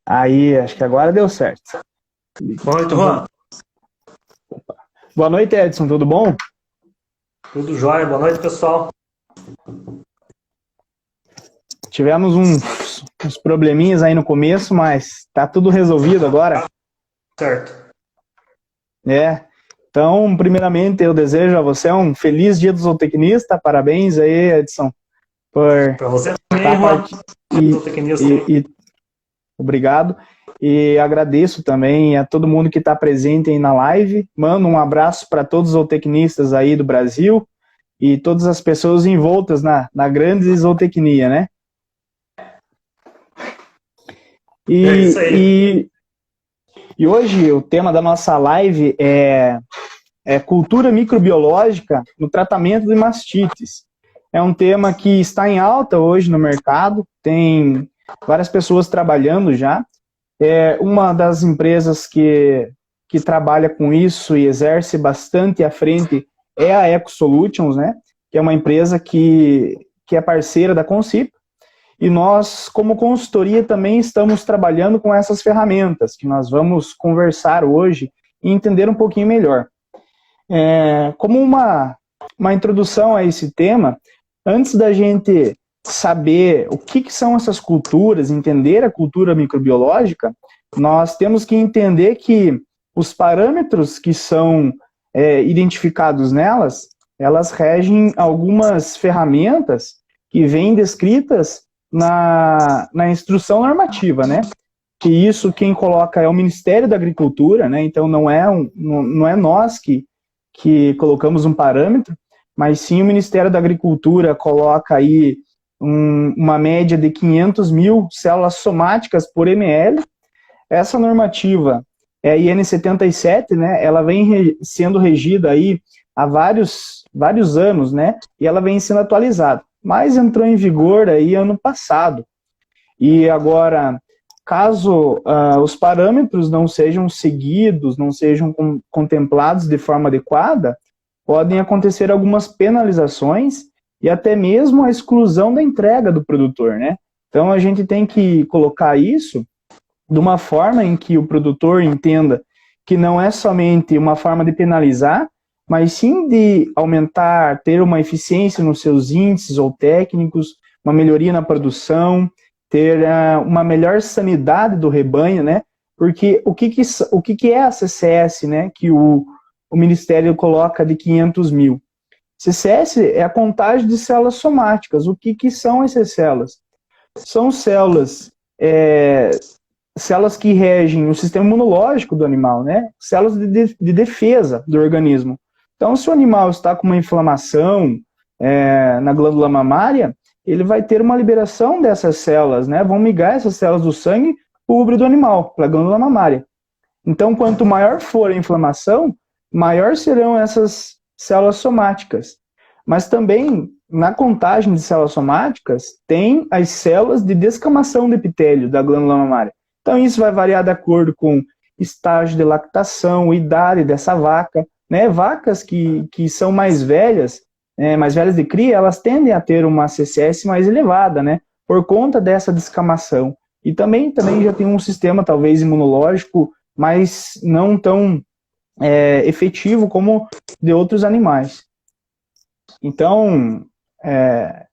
Aí, acho que agora deu certo. Boa noite, Juan. Boa noite, Edson, tudo bom? Tudo jóia. Boa noite, pessoal. Tivemos uns probleminhas aí no começo, mas tá tudo resolvido agora. Certo. Então, primeiramente, eu desejo a você um feliz Dia do Zootecnista. Parabéns aí, Edson, por Para você também, estar Juan. e obrigado. E agradeço também a todo mundo que está presente aí na live. Mando um abraço para todos os zootecnistas aí do Brasil e todas as pessoas envoltas na grande zootecnia, né? É isso aí. E hoje o tema da nossa live é cultura microbiológica no tratamento de mastites. É um tema que está em alta hoje no mercado, tem várias pessoas trabalhando já. Uma das empresas que trabalha com isso e exerce bastante à frente é a EcoSolutions, né? Que é uma empresa que é parceira da Concip. E nós, como consultoria, também estamos trabalhando com essas ferramentas que nós vamos conversar hoje e entender um pouquinho melhor. Como uma introdução a esse tema, antes da gente saber o que são essas culturas, entender a cultura microbiológica, nós temos que entender que os parâmetros que são identificados nelas, elas regem algumas ferramentas que vêm descritas na instrução normativa, né? Que isso quem coloca é o Ministério da Agricultura, né? Então não é nós que colocamos um parâmetro, mas sim o Ministério da Agricultura coloca aí uma média de 500 mil células somáticas por ml. Essa normativa é a IN 77, né? Ela vem sendo regida aí há vários anos, né? E ela vem sendo atualizada, mas entrou em vigor aí ano passado. E agora, caso os parâmetros não sejam seguidos, não sejam contemplados de forma adequada, podem acontecer algumas penalizações e até mesmo a exclusão da entrega do produtor, né? Então a gente tem que colocar isso de uma forma em que o produtor entenda que não é somente uma forma de penalizar, mas sim de aumentar, ter uma eficiência nos seus índices ou técnicos, uma melhoria na produção, ter uma melhor sanidade do rebanho, né? Porque o que é a CCS, né? Que o Ministério coloca de 500 mil. CCS é a contagem de células somáticas. O que são essas células? São células que regem o sistema imunológico do animal, né? Células de defesa do organismo. Então, se o animal está com uma inflamação na glândula mamária, ele vai ter uma liberação dessas células, né? Vão migrar essas células do sangue para o úbrio do animal, para a glândula mamária. Então, quanto maior for a inflamação, maior serão essas células somáticas. Mas também, na contagem de células somáticas, tem as células de descamação do epitélio da glândula mamária. Então, isso vai variar de acordo com estágio de lactação, idade dessa vaca, né? Vacas que são mais velhas de cria, elas tendem a ter uma CCS mais elevada, né? Por conta dessa descamação. E também já tem um sistema, talvez, imunológico, mas não tão efetivo como de outros animais. Então,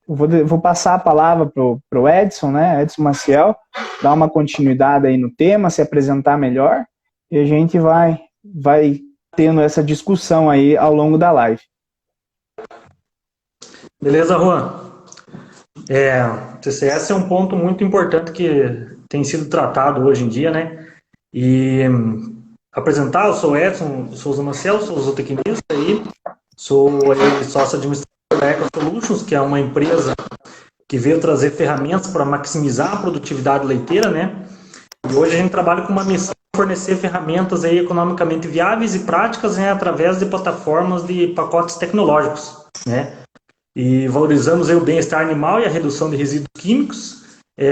vou passar a palavra para o Edson, né? Edson Maciel, dar uma continuidade aí no tema, se apresentar melhor, e a gente vai tendo essa discussão aí ao longo da live. Beleza, Juan? CCS é um ponto muito importante que tem sido tratado hoje em dia, né? E apresentar, eu sou Edson Souza Maciel, sou zootecnista aí, sou sócio administrador da EcoSolutions, que é uma empresa que veio trazer ferramentas para maximizar a produtividade leiteira, né? E hoje a gente trabalha com uma missão de fornecer ferramentas aí economicamente viáveis e práticas, né, através de plataformas de pacotes tecnológicos, né? E valorizamos aí o bem-estar animal e a redução de resíduos químicos,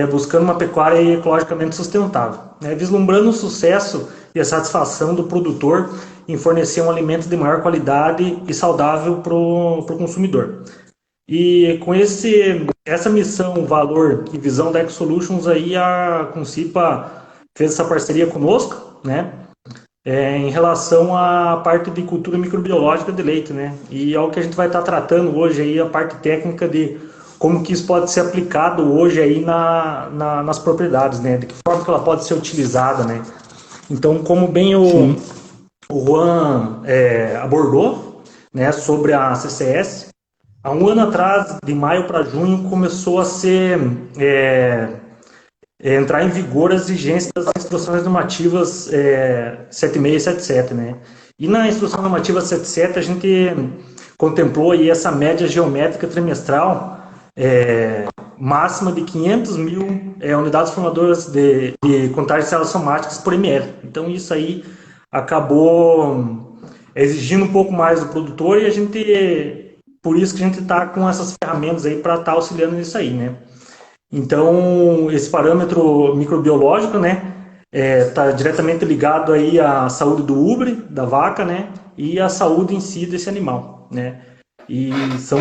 buscando uma pecuária ecologicamente sustentável, né? Vislumbrando o sucesso e a satisfação do produtor em fornecer um alimento de maior qualidade e saudável para o consumidor. E com essa missão, valor e visão da EcoSolutions, aí a Concipa fez essa parceria conosco, né? Em relação à parte de cultura microbiológica de leite, né? E é o que a gente vai estar tratando hoje aí, a parte técnica de como que isso pode ser aplicado hoje aí nas propriedades, né? De que forma que ela pode ser utilizada, né? Então, como bem Sim. o Juan abordou, né, sobre a CCS, há um ano atrás, de maio para junho, começou a ser entrar em vigor as exigências das instruções normativas 76 e 77, né? E na instrução normativa 77 a gente contemplou aí essa média geométrica trimestral máxima de 500 mil unidades formadoras de contagem de células somáticas por ml. Então isso aí acabou exigindo um pouco mais do produtor e a gente, por isso que a gente está com essas ferramentas aí para estar auxiliando nisso aí, né? Então, esse parâmetro microbiológico, né, está diretamente ligado aí à saúde do ubre, da vaca, né, e à saúde em si desse animal, né. E são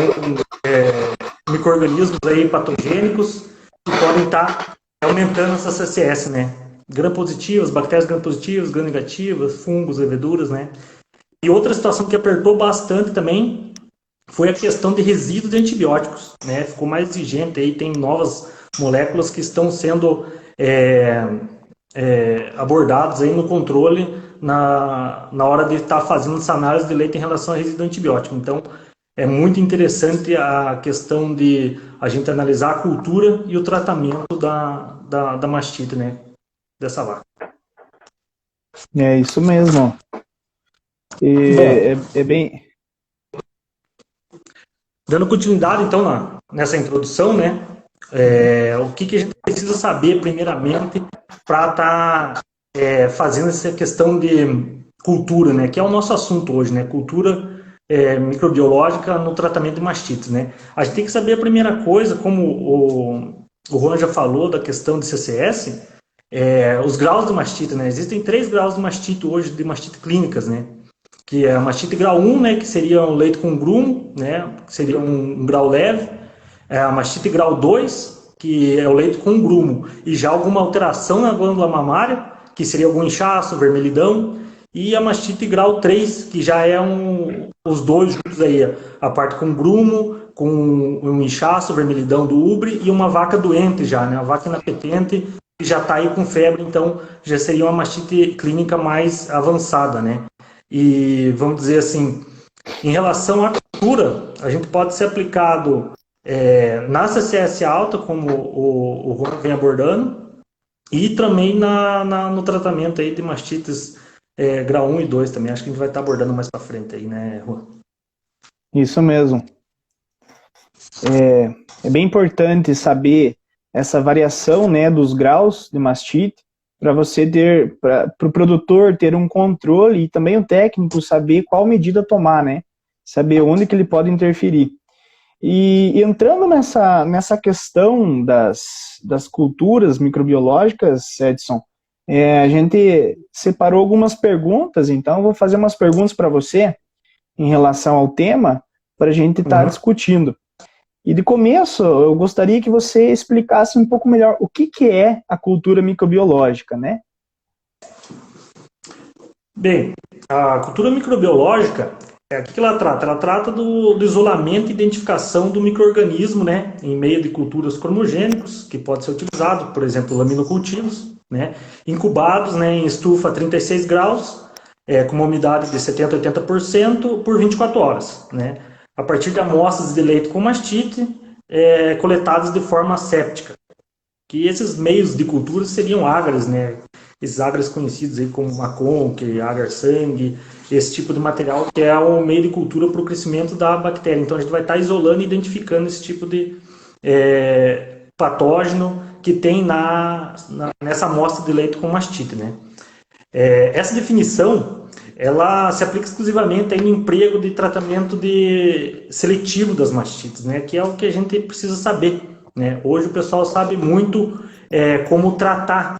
micro-organismos aí patogênicos que podem estar aumentando essa CCS, né. Gram-positivas, bactérias gram-positivas, gram-negativas, fungos, leveduras, né. E outra situação que apertou bastante também foi a questão de resíduos de antibióticos, né? Ficou mais exigente aí, tem novas moléculas que estão sendo abordadas aí no controle na hora de estar fazendo essa análise de leite em relação a resíduo antibiótico. Então, é muito interessante a questão de a gente analisar a cultura e o tratamento da mastite, né? Dessa vaca. É isso mesmo. Bom, É bem. dando continuidade, então, nessa introdução, né? O que a gente precisa saber, primeiramente, para estar fazendo essa questão de cultura, né? Que é o nosso assunto hoje, né? Cultura microbiológica no tratamento de mastites, né? A gente tem que saber a primeira coisa, como o Juan já falou da questão de CCS, os graus de mastite, né? Existem 3 graus de mastite hoje, de mastite clínicas, né? Que é a mastite grau 1, né, que seria um leite com grumo, né, que seria um grau leve, a mastite grau 2, que é o leite com grumo, e já alguma alteração na glândula mamária, que seria algum inchaço, vermelhidão, e a mastite grau 3, que já é os dois juntos aí, a parte com grumo, com um inchaço, vermelhidão do ubre, e uma vaca doente já, né, a vaca inapetente, que já está aí com febre, então já seria uma mastite clínica mais avançada, né. E vamos dizer assim, em relação à cultura, a gente pode ser aplicado na CCS alta, como o Juan vem abordando, e também no tratamento aí de mastites grau 1 e 2 também. Acho que a gente vai estar abordando mais para frente aí, né, Juan? Isso mesmo. É bem importante saber essa variação, né, dos graus de mastite, para você ter, para o produtor ter um controle e também o técnico saber qual medida tomar, né? Saber onde que ele pode interferir. E entrando nessa questão das culturas microbiológicas, Edson, a gente separou algumas perguntas, então eu vou fazer umas perguntas para você em relação ao tema, para a gente estar discutindo. E de começo, eu gostaria que você explicasse um pouco melhor o que é a cultura microbiológica, né? Bem, a cultura microbiológica, o que ela trata? Ela trata do isolamento e identificação do micro-organismo, né, em meio de culturas cromogênicos, que pode ser utilizado, por exemplo, laminocultivos, né, incubados, né, em estufa a 36 graus, com uma umidade de 70% a 80% por 24 horas, né, a partir de amostras de leite com mastite, coletadas de forma asséptica. Que esses meios de cultura seriam ágares, né? Esses ágares conhecidos aí como maconque, agar-sangue, esse tipo de material que é o meio de cultura para o crescimento da bactéria. Então a gente vai estar isolando e identificando esse tipo de patógeno que tem nessa amostra de leite com mastite, né? Essa definição ela se aplica exclusivamente aí no emprego de tratamento seletivo das mastites, né? Que é o que a gente precisa saber, né? Hoje o pessoal sabe muito como tratar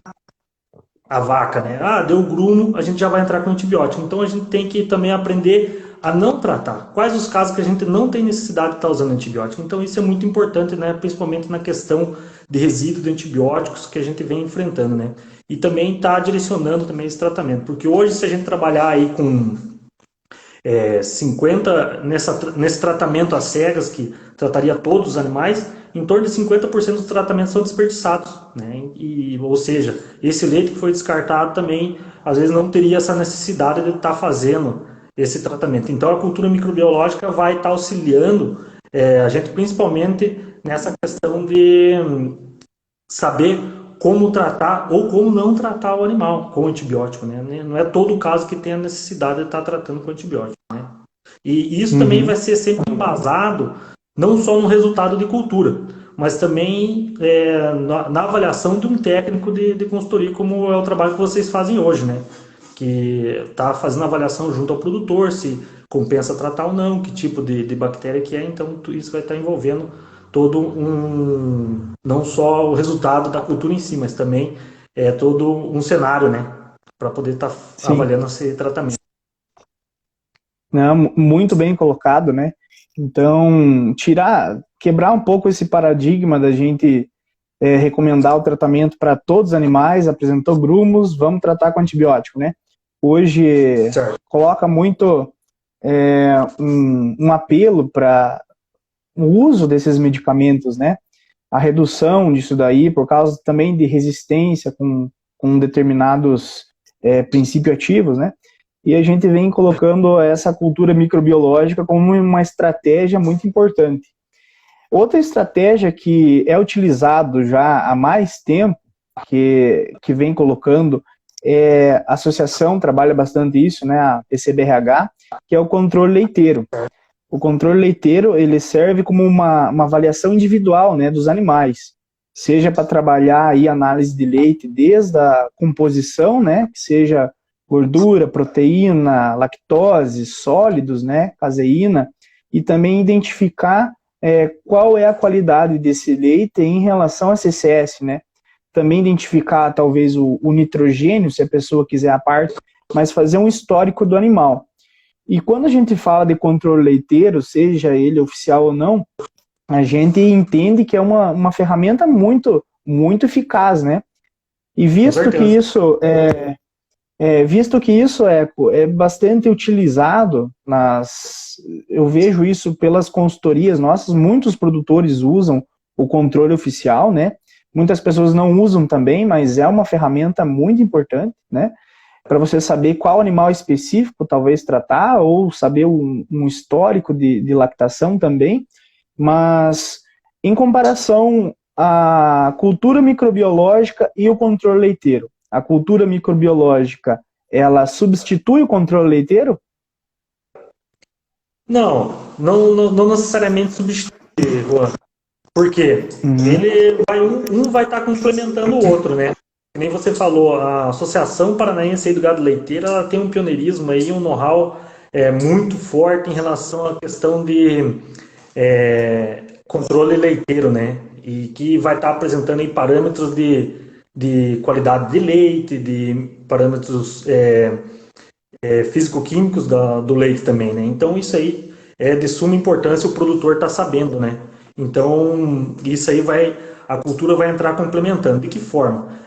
a vaca, né? Deu grumo, a gente já vai entrar com antibiótico. Então a gente tem que também aprender a não tratar. Quais os casos que a gente não tem necessidade de estar usando antibiótico? Então isso é muito importante, né? Principalmente na questão de resíduo de antibióticos que a gente vem enfrentando, né? E também está direcionando também esse tratamento, porque hoje se a gente trabalhar aí com 50, nesse tratamento às cegas, que trataria todos os animais, em torno de 50% dos tratamentos são desperdiçados, né? Ou seja, esse leite que foi descartado também, às vezes não teria essa necessidade de estar fazendo esse tratamento. Então a cultura microbiológica vai estar auxiliando a gente principalmente nessa questão de saber como tratar ou como não tratar o animal com antibiótico, né? Não é todo caso que tem a necessidade de estar tratando com antibiótico, né? E isso também vai ser sempre embasado não só no resultado de cultura, mas também na avaliação de um técnico de consultoria, como é o trabalho que vocês fazem hoje, né? Que está fazendo avaliação junto ao produtor, se compensa tratar ou não, que tipo de bactéria que é, então isso vai estar envolvendo todo não só o resultado da cultura em si, mas também todo um cenário, né, para poder estar avaliando esse tratamento. Não, muito bem colocado, né? Então, quebrar um pouco esse paradigma da gente recomendar o tratamento para todos os animais, apresentou grumos, vamos tratar com antibiótico, né? Hoje coloca muito um apelo para o uso desses medicamentos, né? A redução disso daí, por causa também de resistência com determinados princípios ativos, né? E a gente vem colocando essa cultura microbiológica como uma estratégia muito importante. Outra estratégia que é utilizado já há mais tempo, que vem colocando, a associação trabalha bastante isso, né? A PCBRH, que é o controle leiteiro. O controle leiteiro, ele serve como uma avaliação individual, né, dos animais, seja para trabalhar aí análise de leite desde a composição, né, que seja gordura, proteína, lactose, sólidos, né, caseína, e também identificar qual é a qualidade desse leite em relação a CCS, né. Também identificar talvez o nitrogênio, se a pessoa quiser a parte, mas fazer um histórico do animal. E quando a gente fala de controle leiteiro, seja ele oficial ou não, a gente entende que é uma ferramenta muito, muito eficaz, né? E visto que isso é bastante utilizado eu vejo isso pelas consultorias nossas, muitos produtores usam o controle oficial, né? Muitas pessoas não usam também, mas é uma ferramenta muito importante, né? Para você saber qual animal específico talvez tratar, ou saber um histórico de lactação também, mas em comparação à cultura microbiológica e o controle leiteiro, a cultura microbiológica, ela substitui o controle leiteiro? Não necessariamente substitui, Juan, porque um vai estar complementando o outro, né? Que nem você falou, a Associação Paranaense do Gado Leiteiro, ela tem um pioneirismo aí, um know-how muito forte em relação à questão de controle leiteiro, né? E que vai estar apresentando aí parâmetros de qualidade de leite, de parâmetros físico-químicos do leite também, né? Então isso aí é de suma importância o produtor estar sabendo, né? Então isso aí a cultura vai entrar complementando. De que forma?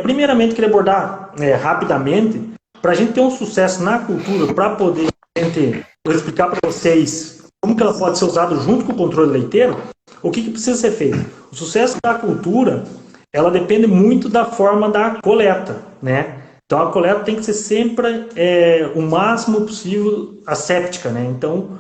Primeiramente, queria abordar rapidamente, para a gente ter um sucesso na cultura, para poder eu explicar para vocês como que ela pode ser usada junto com o controle leiteiro, o que precisa ser feito? O sucesso da cultura, ela depende muito da forma da coleta, né? Então a coleta tem que ser sempre o máximo possível asséptica, né? Então,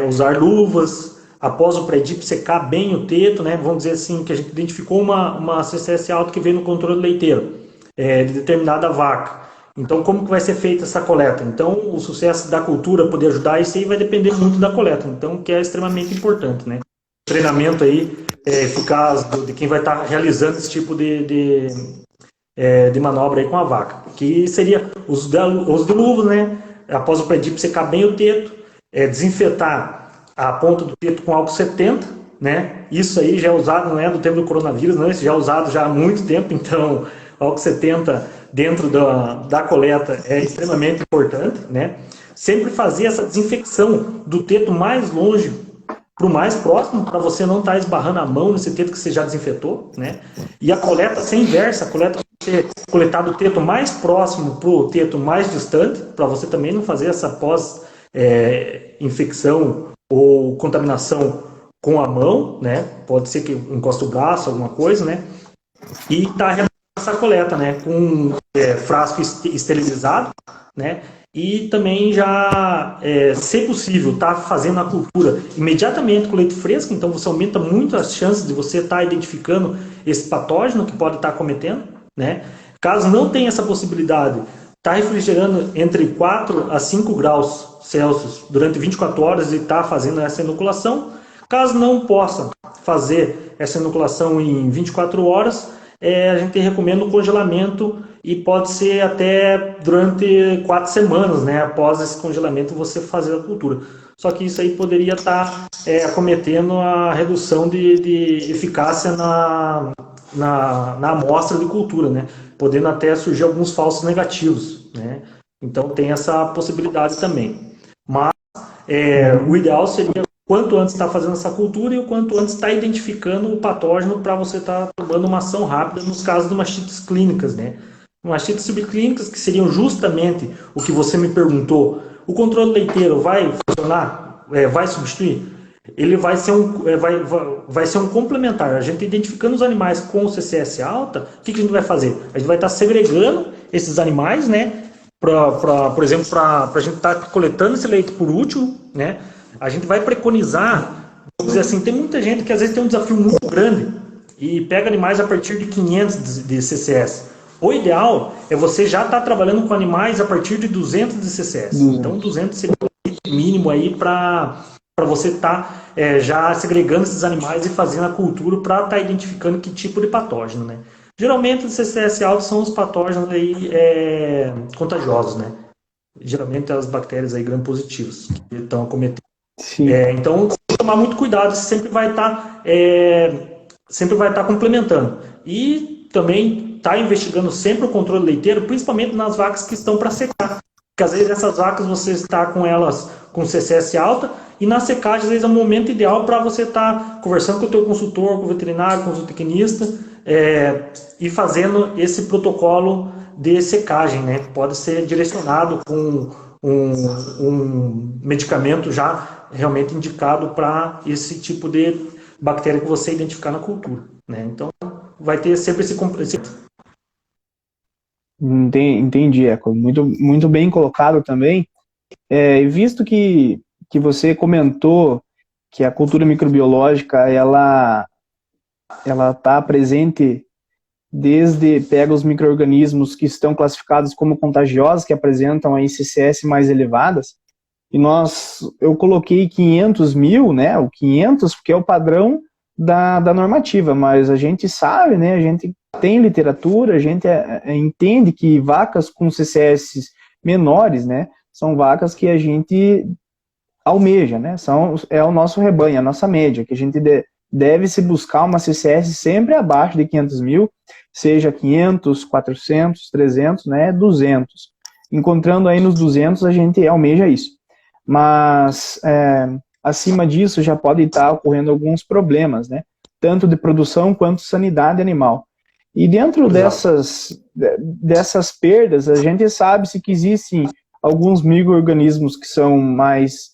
usar luvas, após o pré-dip secar bem o teto, né? Vamos dizer assim, que a gente identificou uma CCS alta que veio no controle leiteiro de determinada vaca. Então, como que vai ser feita essa coleta? Então, o sucesso da cultura poder ajudar, isso aí vai depender muito da coleta. Então, que é extremamente importante, né? Treinamento aí eficaz de quem vai estar realizando esse tipo de manobra aí com a vaca. Que seria os de luvas, né? Após o pré-dip secar bem o teto, desinfetar a ponta do teto com álcool 70, né? Isso aí já é usado, não é do tempo do coronavírus, não, isso já é usado já há muito tempo, então álcool 70 dentro da coleta é extremamente importante, né? Sempre fazer essa desinfecção do teto mais longe para o mais próximo, para você não estar esbarrando a mão nesse teto que você já desinfetou, né? E a coleta ser inversa, a coleta ser coletar do teto mais próximo para o teto mais distante, para você também não fazer essa pós-infecção ou contaminação com a mão, né? Pode ser que encoste o braço, alguma coisa, né? E tá realizando essa coleta, né? Com frasco esterilizado, né? E também já, se possível, tá fazendo a cultura imediatamente com leite fresco, então você aumenta muito as chances de você estar identificando esse patógeno que pode estar cometendo, né? Caso não tenha essa possibilidade, tá refrigerando entre 4 a 5 graus Celsius durante 24 horas e está fazendo essa inoculação. Caso não possa fazer essa inoculação em 24 horas, a gente recomenda o congelamento e pode ser até durante 4 semanas, né? Após esse congelamento você fazer a cultura. Só que isso aí poderia estar acometendo a redução de eficácia na amostra de cultura, né? Podendo até surgir alguns falsos negativos, né? Então tem essa possibilidade também. Mas o ideal seria quanto antes estar fazendo essa cultura e o quanto antes estar identificando o patógeno para você estar tomando uma ação rápida nos casos de mastites clínicas, né? Mastites subclínicas, que seriam justamente o que você me perguntou. O controle leiteiro vai funcionar? Vai substituir? Ele vai ser vai ser um complementar. A gente identificando os animais com CCS alta, o que a gente vai fazer? A gente vai estar segregando esses animais, né? Por exemplo, para a gente estar coletando esse leite por último, né? A gente vai preconizar, vamos dizer assim, tem muita gente que às vezes tem um desafio muito grande e pega animais a partir de 500 de CCS. O ideal é você já estar trabalhando com animais a partir de 200 de CCS. Então 200 seria o mínimo aí para você estar já segregando esses animais e fazendo a cultura para estar identificando que tipo de patógeno, né? Geralmente os CCS altos são os patógenos aí contagiosos, né? Geralmente as bactérias aí gram-positivas que estão acometendo. Então, tem que tomar muito cuidado, você sempre vai estar complementando. E também está investigando sempre o controle leiteiro, principalmente nas vacas que estão para secar. Porque às vezes essas vacas você está com elas com CCS alta e na secagem às vezes é o momento ideal para você estar conversando com o teu consultor, com o veterinário, com o zootecnista e fazendo esse protocolo de secagem, né? Pode ser direcionado com um medicamento já realmente indicado para esse tipo de bactéria que você identificar na cultura, né? Então, vai ter sempre esse... Entendi, Eco. Muito, muito bem colocado também. Visto que você comentou que a cultura microbiológica ela está presente pega os micro-organismos que estão classificados como contagiosos, que apresentam aí CCS mais elevadas, e eu coloquei 500 mil, né, o 500, porque é o padrão da normativa, mas a gente sabe, né, a gente tem literatura, a gente entende que vacas com CCS menores, né, são vacas que a gente almeja, né, é o nosso rebanho, a nossa média, que a gente deve se buscar uma CCS sempre abaixo de 500 mil, seja 500, 400, 300, né, 200. Encontrando aí nos 200, a gente almeja isso. Mas, acima disso, já pode estar ocorrendo alguns problemas, né, tanto de produção quanto sanidade animal. E dentro dessas perdas, a gente sabe-se que existem alguns micro-organismos que são mais...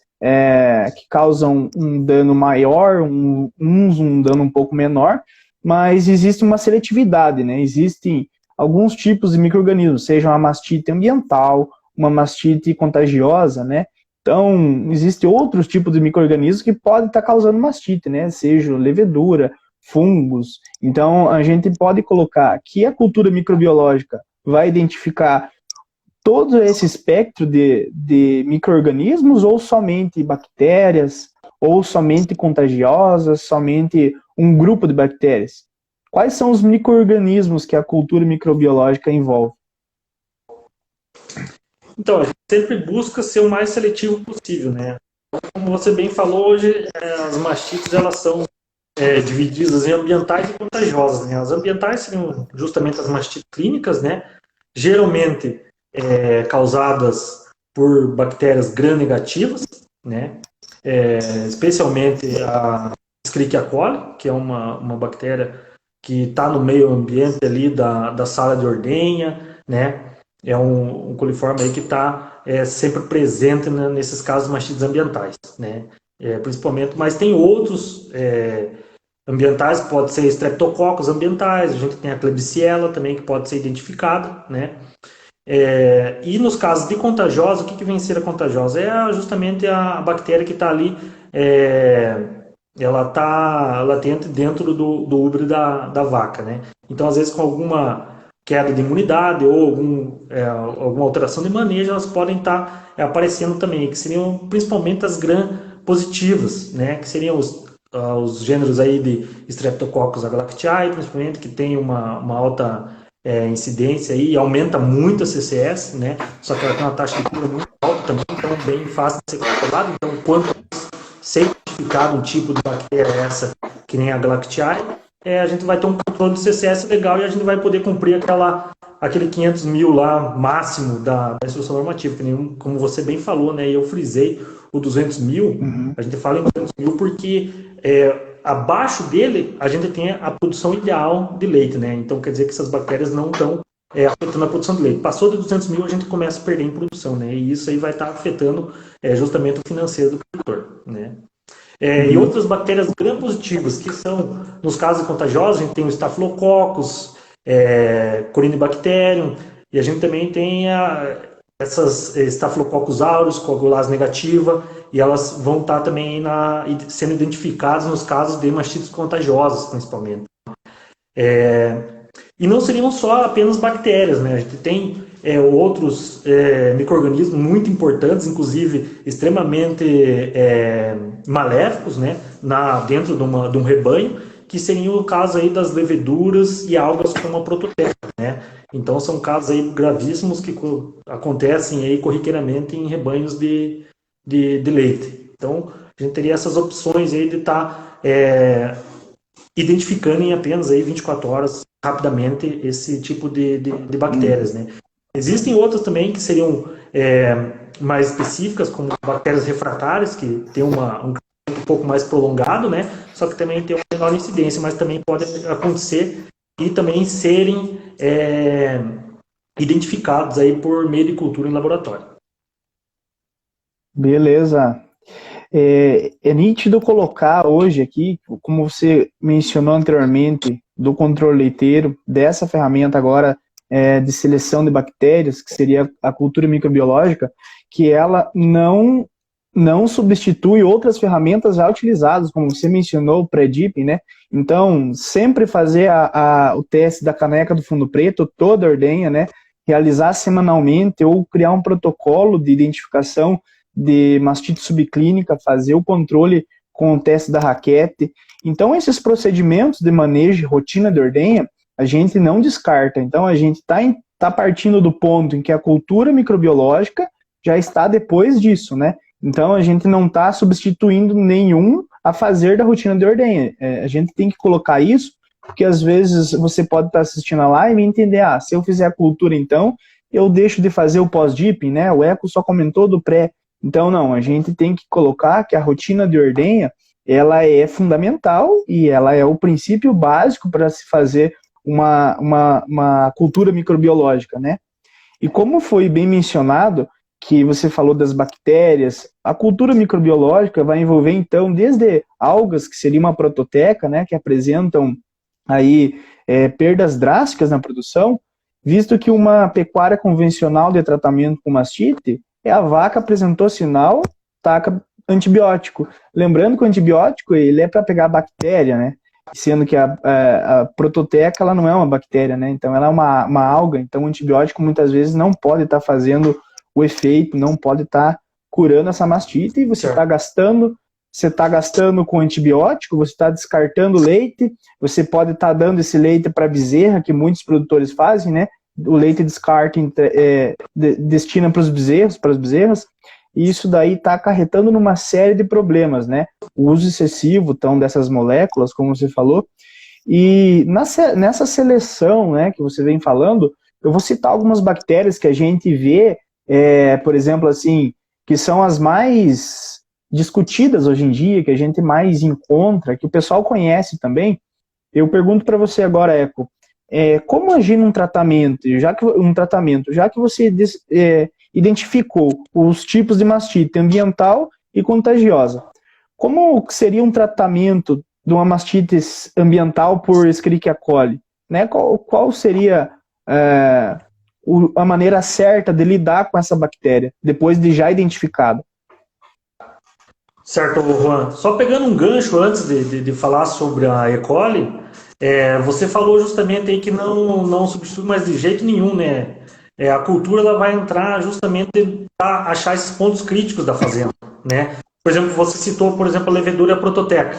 que causam um dano maior, um dano um pouco menor, mas existe uma seletividade, né? Existem alguns tipos de micro-organismos, seja uma mastite ambiental, uma mastite contagiosa, né? Então, existem outros tipos de micro-organismos que podem estar causando mastite, né? Seja levedura, fungos. Então, a gente pode colocar que a cultura microbiológica vai identificar todo esse espectro de micro-organismos ou somente bactérias, ou somente contagiosas, somente um grupo de bactérias? Quais são os micro-organismos que a cultura microbiológica envolve? Então, a gente sempre busca ser o mais seletivo possível, né? Como você bem falou, hoje as mastites elas são divididas em ambientais e contagiosas, né? As ambientais seriam justamente as mastites clínicas, né? Geralmente causadas por bactérias gram-negativas, né? especialmente a Escherichia coli, que é uma bactéria que está no meio ambiente ali da sala de ordenha, né? É um coliforme aí que está sempre presente, né, nesses casos de mastites ambientais, né? Principalmente, mas tem outros ambientais, que pode ser streptococcus ambientais, a gente tem a Klebsiella também, que pode ser identificada, né? E nos casos de contagiosa, o que vem a ser a contagiosa? É justamente a bactéria que está ali, ela está latente dentro do útero da vaca, né? Então, às vezes, com alguma queda de imunidade ou alguma alteração de manejo, elas podem estar aparecendo também, que seriam principalmente as gram-positivas, né? Que seriam os gêneros aí de Streptococcus agalactiae, principalmente, que tem uma alta incidência aí, aumenta muito a CCS, né? Só que ela tem uma taxa de cura muito alta também, então bem fácil de ser controlado. Então, quanto ser identificado um tipo de bactéria essa, que nem a Galactiae, a gente vai ter um controle de CCS legal e a gente vai poder cumprir aquele 500 mil lá máximo da instrução normativa, que nem, como você bem falou, né? E eu frisei o 200 mil, a gente fala em 200 mil porque abaixo dele a gente tem a produção ideal de leite, né? Então quer dizer que essas bactérias não estão afetando a produção de leite. Passou de 200 mil, a gente começa a perder em produção, né? E isso aí vai estar afetando justamente o financeiro do produtor, né? E outras bactérias gram-positivas, que são, nos casos contagiosos, a gente tem o Staphylococcus, Corynebacterium, e a gente também tem essas Staphylococcus aureus, coagulase negativa, e elas vão estar também sendo identificadas nos casos de mastites contagiosas, principalmente. E não seriam só apenas bactérias, né? A gente tem outros micro-organismos muito importantes, inclusive extremamente maléficos, né? Dentro de um rebanho, que seriam o caso aí das leveduras e algas como a prototeca, né? Então são casos aí gravíssimos que acontecem aí corriqueiramente em rebanhos de leite. Então a gente teria essas opções aí de estar identificando em apenas aí 24 horas rapidamente esse tipo de bactérias, né? Existem outras também que seriam mais específicas, como bactérias refratárias, que tem um pouco mais prolongado, né? Só que também tem uma menor incidência, mas também pode acontecer e também serem identificados aí por meio de cultura em laboratório. Beleza. É nítido colocar hoje aqui, como você mencionou anteriormente, do controle leiteiro, dessa ferramenta agora de seleção de bactérias, que seria a cultura microbiológica, que ela não substitui outras ferramentas já utilizadas, como você mencionou, o pré-dipping, né? Então, sempre fazer o teste da caneca do fundo preto, toda a ordenha, né? Realizar semanalmente ou criar um protocolo de identificação de mastite subclínica, fazer o controle com o teste da raquete. Então, esses procedimentos de manejo de rotina de ordenha, a gente não descarta. Então, a gente tá partindo do ponto em que a cultura microbiológica já está depois disso, né? Então, a gente não está substituindo nenhum a fazer da rotina de ordenha. A gente tem que colocar isso, porque às vezes você pode estar assistindo a live e entender, se eu fizer a cultura, então, eu deixo de fazer o pós-dipping, né? O Eco só comentou do pré. Então, não, a gente tem que colocar que a rotina de ordenha, ela é fundamental e ela é o princípio básico para se fazer uma cultura microbiológica, né? E como foi bem mencionado, que você falou das bactérias, a cultura microbiológica vai envolver, então, desde algas, que seria uma prototeca, né, que apresentam aí perdas drásticas na produção, visto que uma pecuária convencional de tratamento com mastite, a vaca apresentou sinal, taca antibiótico. Lembrando que o antibiótico ele é para pegar bactéria, né? Sendo que a prototeca ela não é uma bactéria, né? Então ela é uma alga. Então o antibiótico muitas vezes não pode estar fazendo o efeito, não pode estar curando essa mastite e você está gastando com antibiótico, você está descartando leite, você pode estar dando esse leite para bezerra, que muitos produtores fazem, né? O leite descarte destina para as bezerras, e isso daí está acarretando numa série de problemas, né? O uso excessivo, então, dessas moléculas, como você falou, e nessa seleção, né, que você vem falando, eu vou citar algumas bactérias que a gente vê, por exemplo, assim, que são as mais discutidas hoje em dia, que a gente mais encontra, que o pessoal conhece também, eu pergunto para você agora, Eco, como agir num tratamento, já que você identificou os tipos de mastite ambiental e contagiosa. Como seria um tratamento de uma mastite ambiental por Escherichia coli? Né? Qual seria a maneira certa de lidar com essa bactéria, depois de já identificada? Certo, Juan. Só pegando um gancho antes de falar sobre a E. coli, você falou justamente aí que não substitui mais de jeito nenhum, né? A cultura ela vai entrar justamente para achar esses pontos críticos da fazenda, né? Por exemplo, você citou, por exemplo, a levedura prototeca.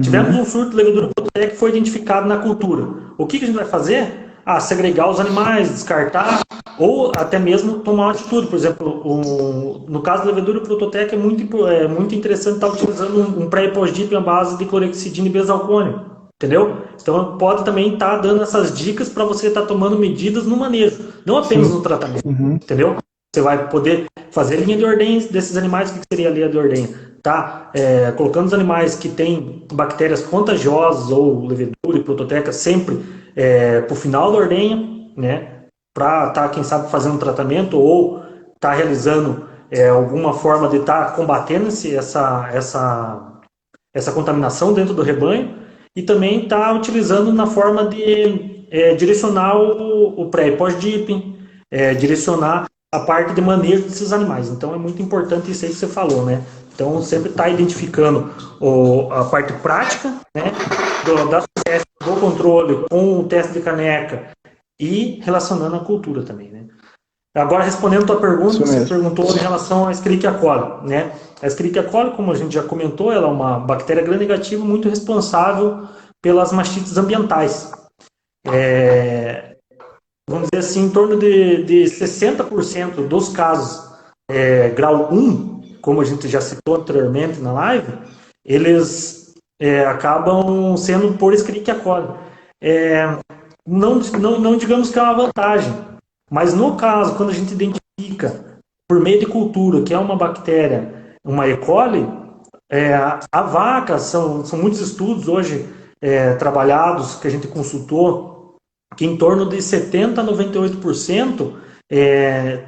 Tivemos um surto de levedura prototeca que foi identificado na cultura. O que a gente vai fazer? Segregar os animais, descartar, ou até mesmo tomar uma atitude. Por exemplo, no caso da levedura prototeca, é muito interessante estar utilizando um pré e pós-dip à base de clorexidina e besalcônio, entendeu? Então, pode também estar dando essas dicas para você estar tomando medidas no manejo, não apenas no tratamento, entendeu? Você vai poder fazer linha de ordenha desses animais. O que seria a linha de ordenha? Tá? Colocando os animais que têm bactérias contagiosas ou levedura e prototeca sempre para o final da ordenha, né? Para estar, quem sabe, fazendo um tratamento ou estar realizando alguma forma de estar combatendo essa contaminação dentro do rebanho, e também estar utilizando na forma de direcionar o pré e pós-dipping, direcionar a parte de manejo desses animais. Então é muito importante isso aí que você falou, né? Então sempre está identificando a parte prática, né, do controle com o teste de caneca e relacionando a cultura também, né? Agora, respondendo a tua pergunta, você perguntou em relação à Escherichia coli, né? A Escherichia coli, como a gente já comentou, ela é uma bactéria gram-negativa muito responsável pelas mastites ambientais. Vamos dizer assim, em torno de 60% dos casos grau 1, como a gente já citou anteriormente na live, eles acabam sendo por Escherichia coli. Não digamos que é uma vantagem, mas no caso, quando a gente identifica por meio de cultura que é uma bactéria, uma E. coli, a vaca, são muitos estudos hoje trabalhados que a gente consultou, que em torno de 70% a 98%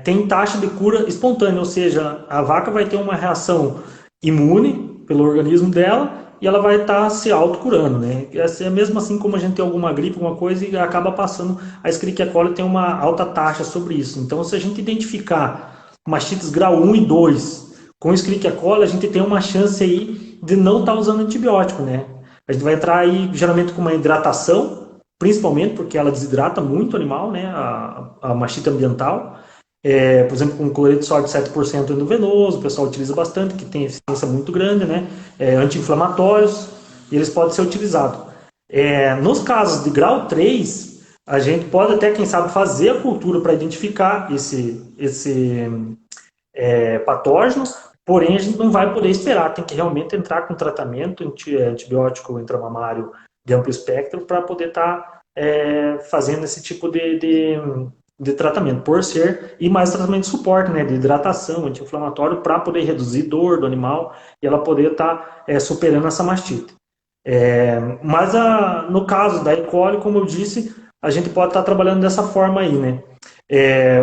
tem taxa de cura espontânea, ou seja, a vaca vai ter uma reação imune pelo organismo dela e ela vai estar se autocurando, né? Mesmo assim como a gente tem alguma gripe, alguma coisa, e acaba passando, a Escherichia coli tem uma alta taxa sobre isso. Então, se a gente identificar mastites grau 1 e 2 com Escherichia coli, a gente tem uma chance aí de não estar usando antibiótico, né? A gente vai entrar aí geralmente com uma hidratação, principalmente porque ela desidrata muito o animal, né? A mastite ambiental. Por exemplo, com cloreto de sódio 7% endovenoso, o pessoal utiliza bastante, que tem eficiência muito grande, né? Anti-inflamatórios, e eles podem ser utilizados. Nos casos de grau 3, a gente pode até, quem sabe, fazer a cultura para identificar esse patógeno, porém a gente não vai poder esperar, tem que realmente entrar com tratamento antibiótico intramamário de amplo espectro para poder estar fazendo esse tipo de tratamento, por ser, e mais tratamento de suporte, né, de hidratação, anti-inflamatório, para poder reduzir dor do animal e ela poder estar superando essa mastite. Mas no caso da E. coli, como eu disse, a gente pode estar trabalhando dessa forma aí, né?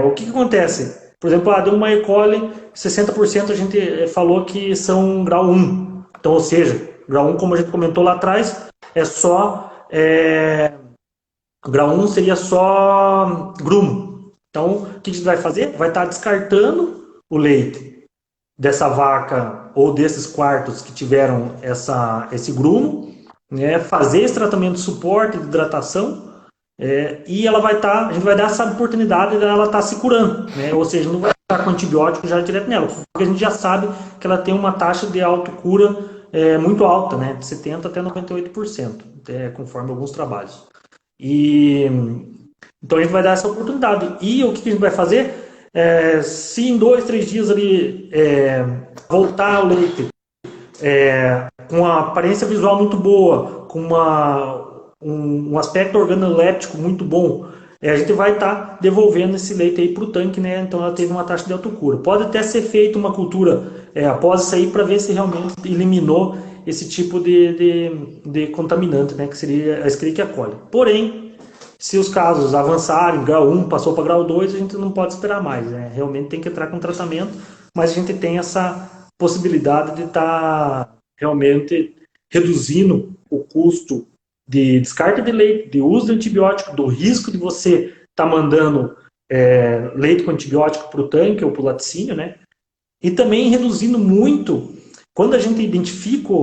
O que acontece? Por exemplo, deu uma E. coli, 60% a gente falou que são grau 1. Então, ou seja, grau 1, como a gente comentou lá atrás, grau 1 seria só grumo. Então, o que a gente vai fazer? Vai estar descartando o leite dessa vaca ou desses quartos que tiveram esse grumo, né? Fazer esse tratamento de suporte, de hidratação, e ela a gente vai dar essa oportunidade dela estar se curando, né? Ou seja, não vai estar com antibiótico já direto nela, porque a gente já sabe que ela tem uma taxa de autocura muito alta, né? De 70% até 98%, conforme alguns trabalhos. Então a gente vai dar essa oportunidade. E o que a gente vai fazer? Se em 2, 3 dias ali voltar o leite com uma aparência visual muito boa, com um aspecto organoléptico muito bom, a gente vai estar devolvendo esse leite aí para o tanque, né? Então ela teve uma taxa de autocura. Pode até ser feita uma cultura após isso aí para ver se realmente eliminou esse tipo de contaminante, né? Que seria a Escherichia coli. Porém, se os casos avançarem, grau 1 passou para grau 2, a gente não pode esperar mais, né? Realmente tem que entrar com tratamento, mas a gente tem essa possibilidade de estar realmente reduzindo o custo de descarta de leite, de uso de antibiótico, do risco de você estar mandando leite com antibiótico para o tanque ou para o laticínio, né? E também reduzindo muito, quando a gente identifica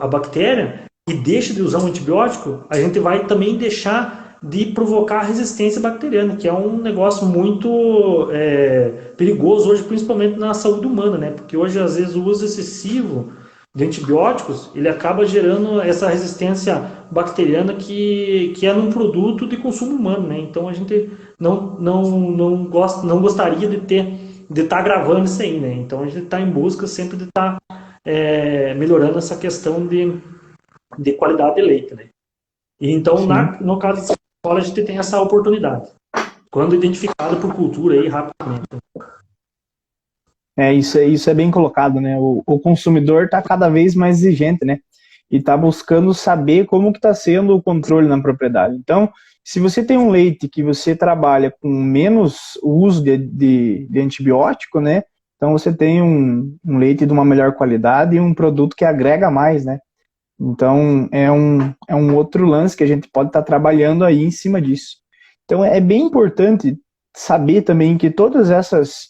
a bactéria e deixa de usar um antibiótico, a gente vai também deixar de provocar resistência bacteriana, que é um negócio muito perigoso hoje, principalmente na saúde humana, né? Porque hoje, às vezes, o uso excessivo de antibióticos, ele acaba gerando essa resistência bacteriana que é num produto de consumo humano, né? Então a gente não gostaria de estar gravando isso aí, né? Então a gente está em busca sempre de estar melhorando essa questão de qualidade de leite, né? E então, no caso da escola, a gente tem essa oportunidade, quando identificado por cultura aí rapidamente. Isso é bem colocado, né? O consumidor está cada vez mais exigente, né? E está buscando saber como que está sendo o controle na propriedade. Então, se você tem um leite que você trabalha com menos uso de antibiótico, né? Então você tem um leite de uma melhor qualidade e um produto que agrega mais, né? Então é um outro lance que a gente pode estar trabalhando aí em cima disso. Então é bem importante saber também que todas essas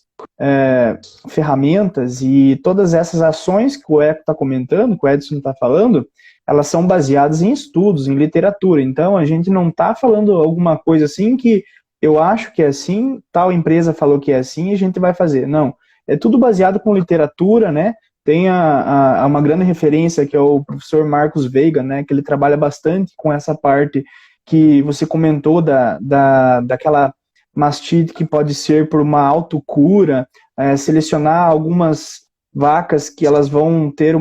ferramentas e todas essas ações que o Eco está comentando, que o Edson está falando, elas são baseadas em estudos, em literatura. Então a gente não está falando alguma coisa assim que eu acho que é assim, tal empresa falou que é assim e a gente vai fazer. Não, é tudo baseado com literatura, né? Tem uma grande referência que é o professor Marcos Veiga, né? Que ele trabalha bastante com essa parte que você comentou daquela mastite que pode ser por uma autocura, selecionar algumas vacas que elas vão ter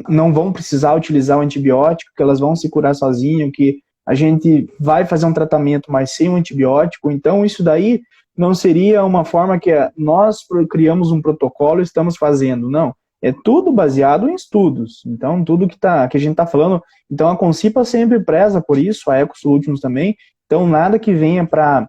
não vão precisar utilizar o antibiótico, que elas vão se curar sozinhas, que a gente vai fazer um tratamento, mas sem um antibiótico. Então isso daí não seria uma forma que nós criamos um protocolo e estamos fazendo, não. É tudo baseado em estudos. Então, tudo que a gente está falando... Então, a Concipa sempre preza por isso, a EcoSolutions também. Então, nada que venha para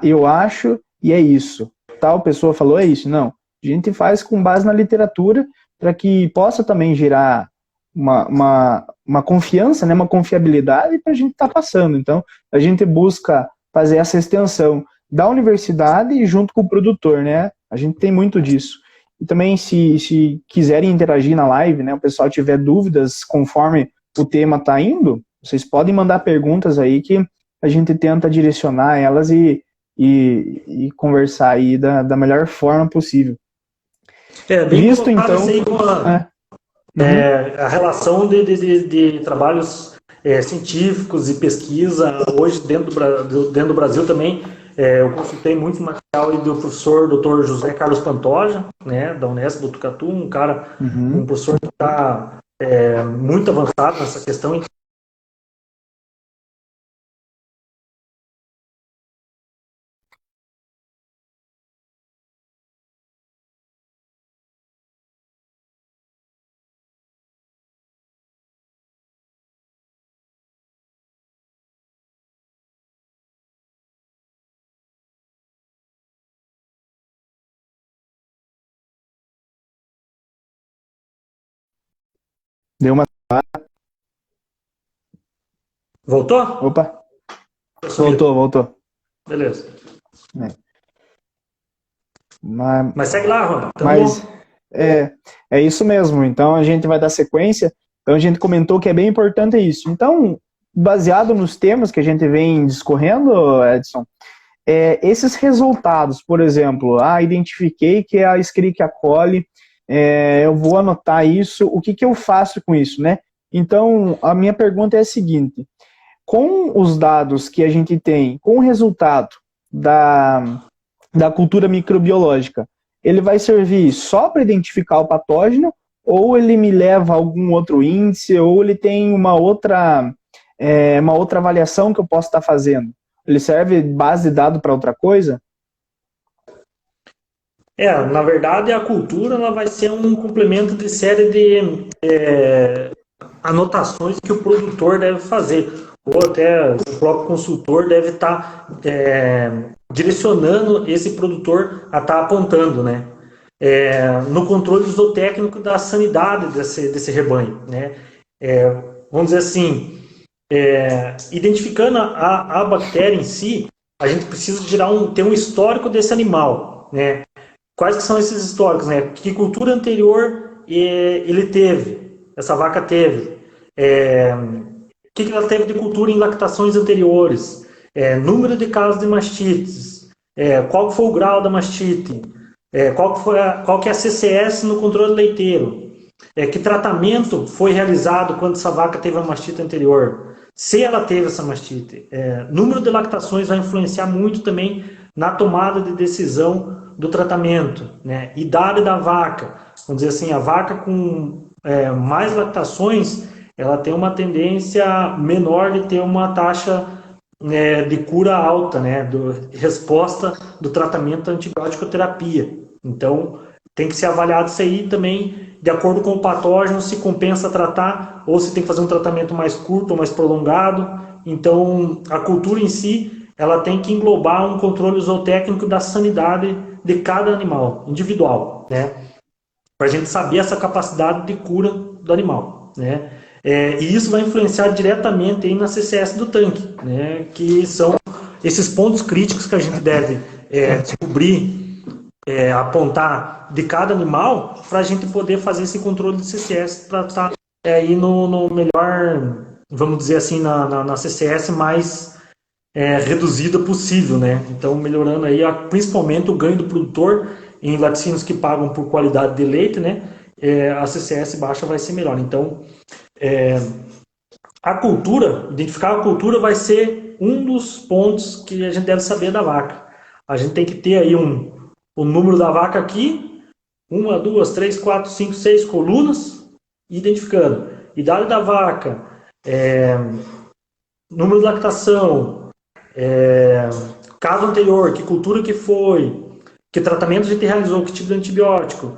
eu acho e é isso. Tal pessoa falou, é isso. Não. A gente faz com base na literatura para que possa também gerar uma confiança, né, uma confiabilidade para a gente estar passando. Então, a gente busca fazer essa extensão da universidade junto com o produtor, né? A gente tem muito disso. E também, se quiserem interagir na live, né, o pessoal tiver dúvidas conforme o tema está indo, vocês podem mandar perguntas aí que a gente tenta direcionar elas e conversar aí da melhor forma possível. Bem visto, então, assim, a relação de trabalhos científicos e pesquisa hoje dentro do Brasil também. Eu consultei muito material do professor Dr. José Carlos Pantoja, né, da Unesp do Tucatu, um professor que está muito avançado nessa questão. Deu uma... Voltou? Opa! Voltou. Beleza. Mas segue lá, Ron. Mas é isso mesmo. Então a gente vai dar sequência. Então a gente comentou que é bem importante isso. Então, baseado nos temas que a gente vem discorrendo, Edson, esses resultados, por exemplo, identifiquei que é a Escherichia coli, eu vou anotar isso, o que eu faço com isso, né? Então, a minha pergunta é a seguinte: com os dados que a gente tem, com o resultado da cultura microbiológica, ele vai servir só para identificar o patógeno, ou ele me leva a algum outro índice, ou ele tem uma outra avaliação que eu posso estar fazendo? Ele serve base de dados para outra coisa? Na verdade, a cultura ela vai ser um complemento de série de anotações que o produtor deve fazer, ou até o próprio consultor deve estar direcionando esse produtor a estar apontando, né? No controle zootécnico da sanidade desse rebanho, né? Vamos dizer assim, identificando a bactéria em si, a gente precisa ter um histórico desse animal, né? Quais que são esses históricos, né? Que cultura anterior ele teve, essa vaca teve, o que ela teve de cultura em lactações anteriores, número de casos de mastites, qual foi o grau da mastite, qual que é a CCS no controle leiteiro, que tratamento foi realizado quando essa vaca teve a mastite anterior, se ela teve essa mastite. Número de lactações vai influenciar muito também na tomada de decisão do tratamento, né? Idade da vaca, vamos dizer assim, a vaca com mais lactações, ela tem uma tendência menor de ter uma taxa de cura alta, né? Resposta do tratamento antibiótico-terapia. Então, tem que ser avaliado isso aí também, de acordo com o patógeno, se compensa tratar ou se tem que fazer um tratamento mais curto ou mais prolongado. Então, a cultura em si, ela tem que englobar um controle zootécnico da sanidade de cada animal, individual, né? Para a gente saber essa capacidade de cura do animal, né? E isso vai influenciar diretamente aí na CCS do tanque, né? Que são esses pontos críticos que a gente deve descobrir, apontar de cada animal para a gente poder fazer esse controle de CCS para estar aí no melhor, vamos dizer assim, na CCS mais reduzida possível, né? Então, melhorando aí principalmente o ganho do produtor em laticínios que pagam por qualidade de leite, né? A CCS baixa vai ser melhor. Então, a cultura, identificar a cultura vai ser um dos pontos que a gente deve saber da vaca. A gente tem que ter aí o número da vaca aqui, 1, 2, 3, 4, 5, 6 colunas, identificando idade da vaca, número de lactação, caso anterior, que cultura que foi, que tratamento a gente realizou, que tipo de antibiótico,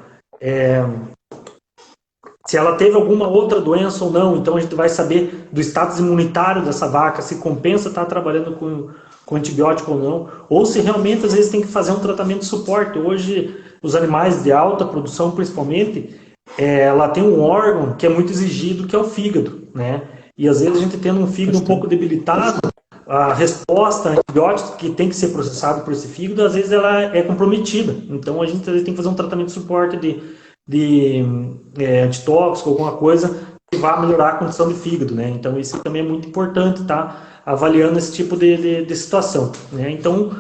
se ela teve alguma outra doença ou não. Então a gente vai saber do status imunitário dessa vaca, se compensa estar trabalhando com antibiótico ou não, ou se realmente às vezes tem que fazer um tratamento de suporte. Hoje os animais de alta produção, principalmente, ela tem um órgão que é muito exigido, que é o fígado, né? E às vezes a gente tendo um fígado um pouco debilitado, a resposta a antibióticos que tem que ser processado por esse fígado, às vezes ela é comprometida. Então a gente às vezes tem que fazer um tratamento de suporte de antitóxico, alguma coisa que vá melhorar a condição do fígado, né? Então isso também é muito importante, tá? Avaliando esse tipo de situação, né? Então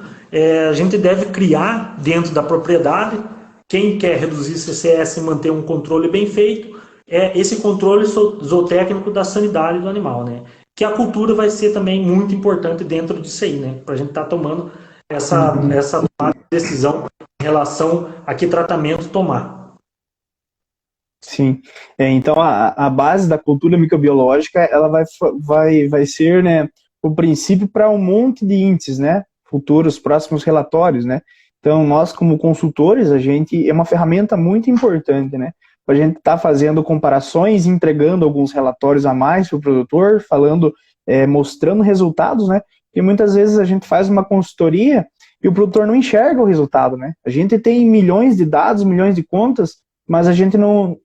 a gente deve criar dentro da propriedade, quem quer reduzir CCS e manter um controle bem feito, esse controle zootécnico da sanidade do animal, né? Que a cultura vai ser também muito importante dentro disso aí, né? Para a gente estar tomando essa decisão em relação a que tratamento tomar. Sim. Então, a base da cultura microbiológica, ela vai ser, né, o princípio para um monte de índices, né? Futuros, próximos relatórios, né? Então, nós como consultores, a gente é uma ferramenta muito importante, né? Para a gente estar fazendo comparações, entregando alguns relatórios a mais para o produtor, falando, mostrando resultados, né? E muitas vezes a gente faz uma consultoria e o produtor não enxerga o resultado, né? A gente tem milhões de dados, milhões de contas, mas a gente não,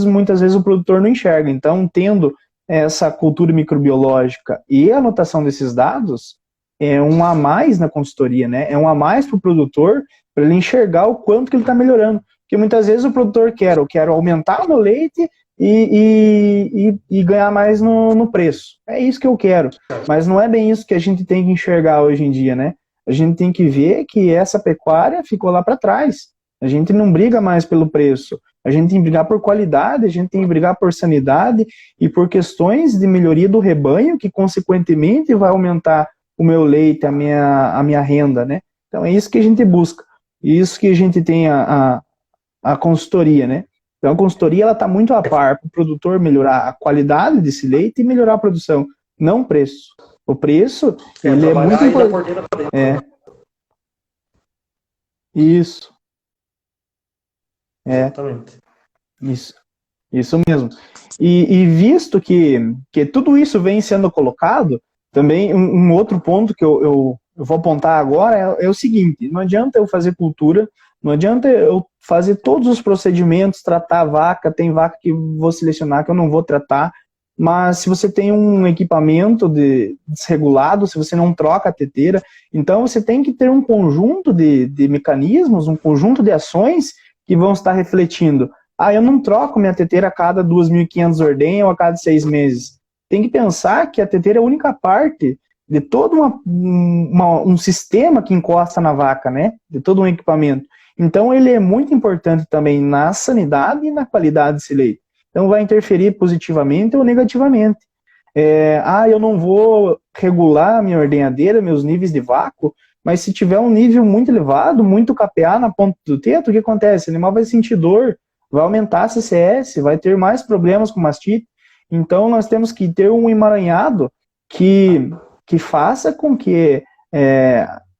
muitas vezes o produtor não enxerga. Então, tendo essa cultura microbiológica e a anotação desses dados, é um a mais na consultoria, né? É um a mais para o produtor, para ele enxergar o quanto que ele está melhorando. Porque muitas vezes o produtor quer aumentar o meu leite e ganhar mais no preço. É isso que eu quero. Mas não é bem isso que a gente tem que enxergar hoje em dia, né? A gente tem que ver que essa pecuária ficou lá para trás. A gente não briga mais pelo preço. A gente tem que brigar por qualidade, a gente tem que brigar por sanidade e por questões de melhoria do rebanho, que consequentemente vai aumentar o meu leite, a minha renda, né? Então é isso que a gente busca. Isso que a gente tem a consultoria, né? Então a consultoria ela está muito a par para o produtor melhorar a qualidade desse leite e melhorar a produção, não o preço. O preço, É, ele é trabalhar muito aí da importante. porteira para dentro. É, isso, é, Exatamente. isso, isso mesmo. E visto que tudo isso vem sendo colocado, também um outro ponto que eu vou apontar agora é o seguinte: não adianta eu fazer cultura, não adianta eu fazer todos os procedimentos, tratar a vaca, tem vaca que eu vou selecionar que eu não vou tratar, mas se você tem um equipamento desregulado, se você não troca a teteira, então você tem que ter um conjunto de mecanismos, um conjunto de ações que vão estar refletindo. Ah, eu não troco minha teteira a cada 2.500 ordenha ou a cada 6 meses. Tem que pensar que a teteira é a única parte de todo um sistema que encosta na vaca, né? De todo um equipamento. Então, ele é muito importante também na sanidade e na qualidade desse leite. Então, vai interferir positivamente ou negativamente. Eu não vou regular a minha ordenhadeira, meus níveis de vácuo, mas se tiver um nível muito elevado, muito KPA na ponta do teto, o que acontece? O animal vai sentir dor, vai aumentar a CCS, vai ter mais problemas com mastite. Então, nós temos que ter um emaranhado que faça com que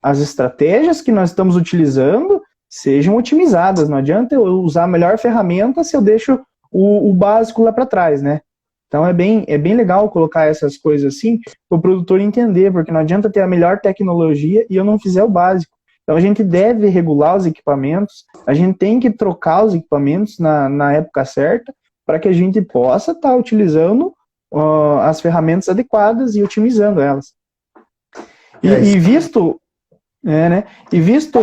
as estratégias que nós estamos utilizando sejam otimizadas. Não adianta eu usar a melhor ferramenta se eu deixo o básico lá para trás, né? Então, é bem legal colocar essas coisas assim para o produtor entender, porque não adianta ter a melhor tecnologia e eu não fizer o básico. Então, a gente deve regular os equipamentos, a gente tem que trocar os equipamentos na época certa, para que a gente possa estar utilizando as ferramentas adequadas e otimizando elas. E visto... né? E visto...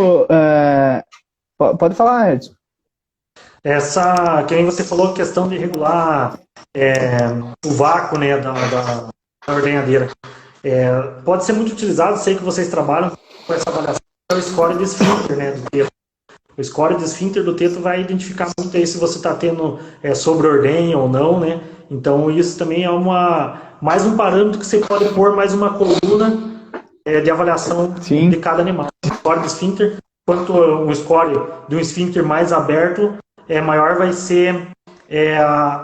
pode falar, Edson. Que nem você falou, a questão de regular o vácuo, né, da ordenhadeira. Pode ser muito utilizado, sei que vocês trabalham com essa avaliação, é o score de esfíncter, né, do teto. O score de esfíncter do teto vai identificar muito aí se você está tendo sobre-ordenha ou não, né? Então isso também é mais um parâmetro que você pode pôr mais uma coluna de avaliação Sim. de cada animal. O score de esfíncter, quanto um score de um esfíncter mais aberto, maior vai ser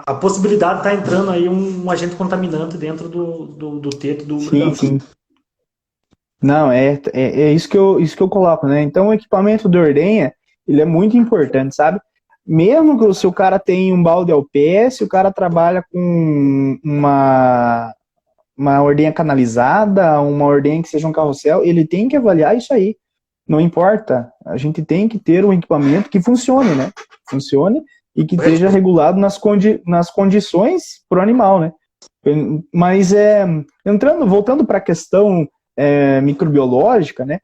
a possibilidade de estar entrando aí um agente contaminante dentro do teto do Sim, sim. Não, é isso que eu coloco, né? Então, o equipamento de ordenha, ele é muito importante, sabe? Mesmo que se o cara tem um balde ao pé, se o cara trabalha com uma ordenha canalizada, uma ordenha que seja um carrossel, ele tem que avaliar isso aí. Não importa, a gente tem que ter um equipamento que funcione, né? Funcione e que esteja regulado nas condições para o animal, né? Mas voltando para a questão microbiológica, né?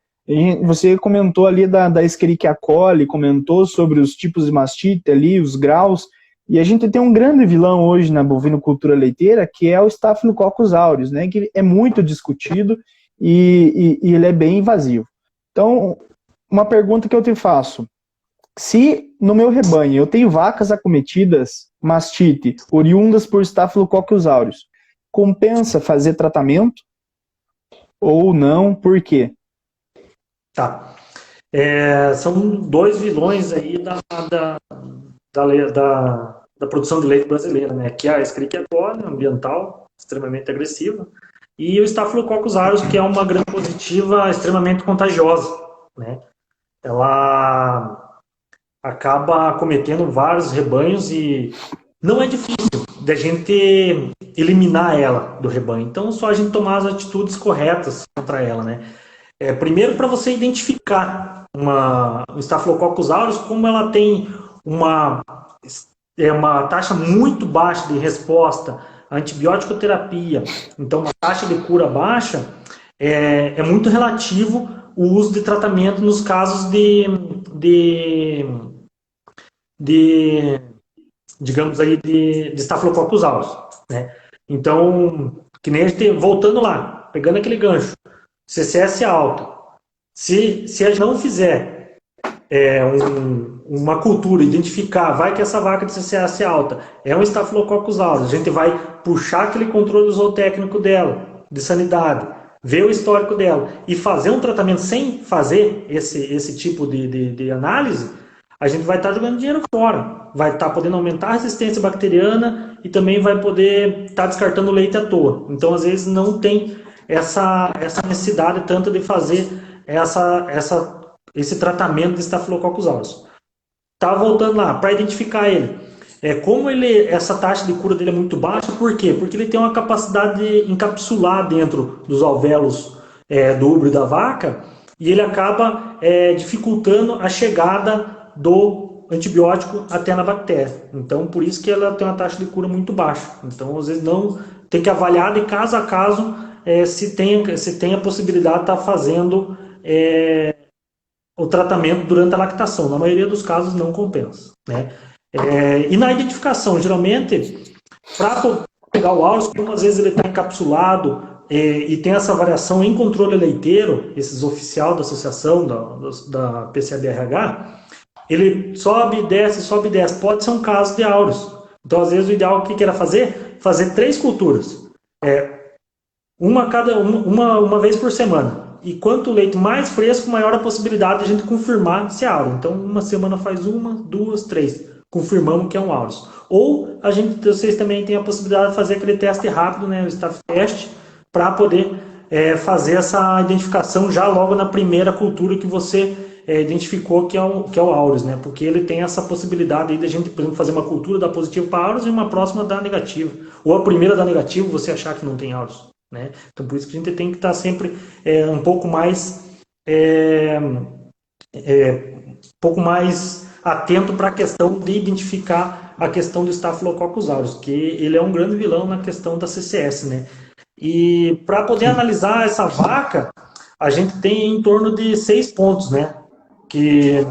Você comentou ali da Escherichia coli, comentou sobre os tipos de mastite ali, os graus, e a gente tem um grande vilão hoje na bovinocultura leiteira, que é o Staphylococcus aureus, né? Que é muito discutido e ele é bem invasivo. Então, uma pergunta que eu te faço: se no meu rebanho eu tenho vacas acometidas mastite, oriundas por Staphylococcus aureus, compensa fazer tratamento ou não? Por quê? Tá. São dois vilões aí da produção de leite brasileira, né? Que é a Escherichia coli, ambiental, extremamente agressiva, e o Staphylococcus aureus, que é uma gram-positiva extremamente contagiosa, né? Ela acaba acometendo vários rebanhos e não é difícil da gente eliminar ela do rebanho. Então, só a gente tomar as atitudes corretas contra ela, né? Primeiro, para você identificar o Staphylococcus aureus, como ela tem uma taxa muito baixa de resposta à antibiótico-terapia, então uma taxa de cura baixa, é muito relativo o uso de tratamento nos casos digamos aí, de Staphylococcus aureus, né? Então, que nem a gente, voltando lá, pegando aquele gancho, CCS alto. Se a gente não fizer uma cultura, identificar, vai que essa vaca de CCS alta é um Staphylococcus aureus, a gente vai puxar aquele controle zootécnico dela, de sanidade, ver o histórico dela e fazer um tratamento sem fazer esse tipo de análise, a gente vai estar jogando dinheiro fora, vai estar podendo aumentar a resistência bacteriana e também vai poder estar descartando leite à toa. Então, às vezes, não tem essa necessidade tanto de fazer esse tratamento de Staphylococcus aureus. Tá voltando lá, para identificar ele. Como essa taxa de cura dele é muito baixa, por quê? Porque ele tem uma capacidade de encapsular dentro dos alvéolos do úbrio da vaca e ele acaba dificultando a chegada do antibiótico até na bactéria. Então, por isso que ela tem uma taxa de cura muito baixa. Então, às vezes, não tem que avaliar de caso a caso se tem a possibilidade de estar fazendo o tratamento durante a lactação. Na maioria dos casos, não compensa, né? E na identificação, geralmente, para pegar o aureus, como às vezes ele está encapsulado e tem essa variação em controle leiteiro, esses oficial da associação da PCA-BRH, ele sobe e desce, sobe e desce. Pode ser um caso de aureus. Então, às vezes, o ideal que era fazer 3 culturas. Uma vez por semana. E quanto o leite mais fresco, maior a possibilidade de a gente confirmar se é áureo. Então, uma semana faz 1, 2, 3. Confirmamos que é um aureus. Ou vocês também têm a possibilidade de fazer aquele teste rápido, né, o staff test, para poder fazer essa identificação já logo na primeira cultura que você identificou que é o aureus, né? Porque ele tem essa possibilidade aí de a gente, por exemplo, fazer uma cultura dar positivo para aureus e uma próxima dar negativo. Ou a primeira dar negativo, você achar que não tem aureus, né? Então, por isso que a gente tem que estar sempre um pouco mais atento para a questão de identificar a questão do Staphylococcus aureus, que ele é um grande vilão na questão da CCS, né? E para poder analisar essa vaca, a gente tem em torno de 6 pontos, né? Que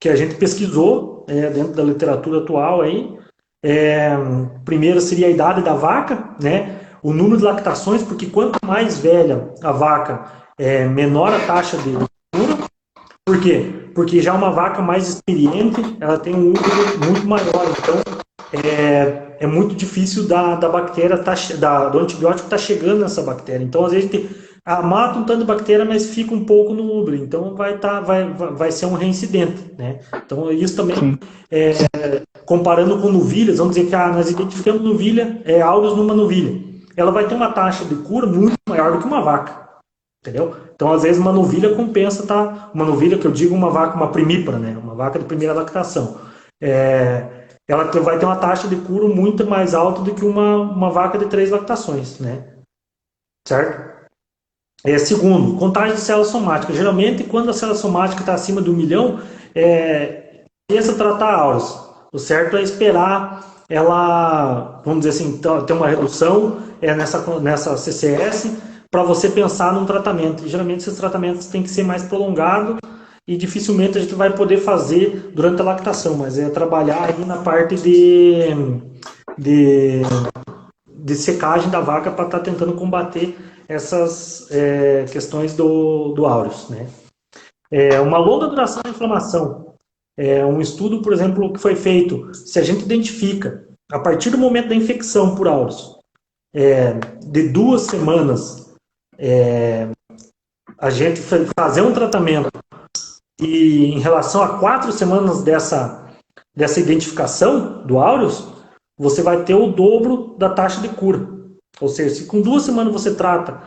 a gente pesquisou dentro da literatura atual aí. Primeiro seria a idade da vaca, né? O número de lactações, porque quanto mais velha a vaca, menor a taxa de cura. Por quê? Porque já uma vaca mais experiente, ela tem um útero muito maior, então é muito difícil da bactéria, do antibiótico estar chegando nessa bactéria. Então, às vezes, a gente mata um tanto de bactéria, mas fica um pouco no útero, então vai ser um reincidente, né? Então, isso também, comparando com novilhas, vamos dizer que nós identificamos novilha, aureus numa novilha. Ela vai ter uma taxa de cura muito maior do que uma vaca. Entendeu? Então, às vezes, uma novilha compensa, tá? Uma novilha, que eu digo uma vaca, uma primípara, né? Uma vaca de primeira lactação. Ela vai ter uma taxa de cura muito mais alta do que uma vaca de 3 lactações, né? Certo? Segundo, contagem de célula somática. Geralmente, quando a célula somática está acima de 1 milhão, pensa tratar aureus. O certo é esperar ela, vamos dizer assim, ter uma redução nessa CCS, para você pensar num tratamento. E, geralmente esses tratamentos têm que ser mais prolongados e dificilmente a gente vai poder fazer durante a lactação, mas trabalhar aí na parte de secagem da vaca para estar tentando combater essas questões do aureus, né? Uma longa duração da inflamação. Um estudo, por exemplo, que foi feito, se a gente identifica, a partir do momento da infecção por aureus, de 2 semanas, a gente fazer um tratamento e em relação a 4 semanas dessa identificação do aureus, você vai ter o dobro da taxa de cura. Ou seja, se com 2 semanas você trata,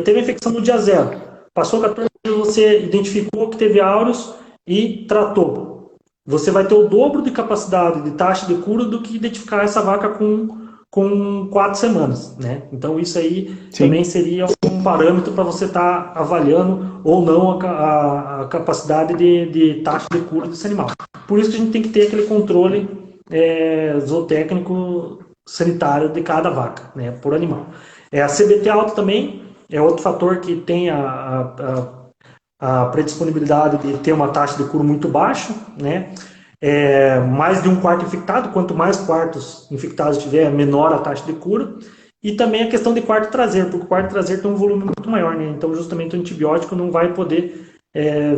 teve a infecção no dia 0, passou 14 dias, você identificou que teve aureus e tratou. Você vai ter o dobro de capacidade de taxa de cura do que identificar essa vaca com 4 semanas, né? Então, isso aí também seria um parâmetro para você estar avaliando ou não a capacidade de taxa de cura desse animal. Por isso que a gente tem que ter aquele controle zootécnico sanitário de cada vaca, né, por animal. A CBT alta também é outro fator que tem a predisponibilidade de ter uma taxa de cura muito baixa, né? Mais de 1/4 infectado, quanto mais quartos infectados tiver, menor a taxa de cura. E também a questão de quarto traseiro, porque o quarto traseiro tem um volume muito maior, né? Então, justamente o antibiótico não vai poder,